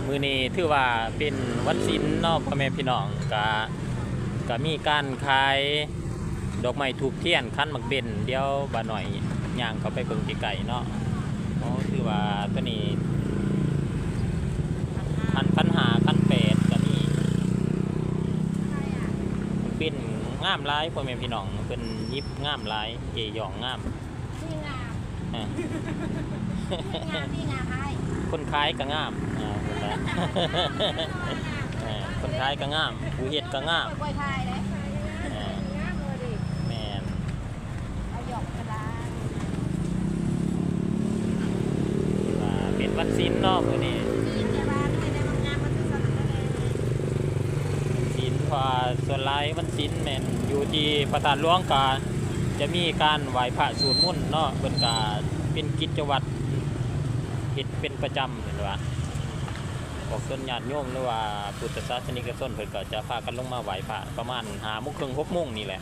มื้อนี้ถือว่าเป็นวันศีลเนาะพ่อแม่พี่น้องก็มีการขายดอกไม้ทูบเทียนคั้นหมักเบนเดี๋ยวบ่าหน่อยย่างเข้าไปเบิ่งไกลๆเนาะถือว่าตัวนี้คันหาคันแปดก็มีเป็นงามหลายพ่อแม่พี่น้องเป็นยิบงามหลายเจหยองงามนี่งาม อ่า นี่งามไอ้ คนขายก็งามคนขายก็งามผู้เฮ็ดก็งาม กล้วยไทยเลยงามเลยดิ แม่น เอาหยอกกระดาษ ว่าเป็นวันศีลเนาะมื้อนี้ กินในบ้านให้ได้บางงามมันจะสนุกเลย ศีลเพราะส่วนหลายวันศีลแม่นอยู่ที่พระธาตุหลวงก็จะมีการไหว้พระสวดมนต์เนาะเพิ่นก็เป็นกิจวัตรเฮ็ดเป็นประจำเห็นว่าพวกญาติโยมหรือว่าพุทธศาสนิกชนเพิ่นก็จะพากันลงมาไหว้พระประมาณ5:30 6:00นี่แหละ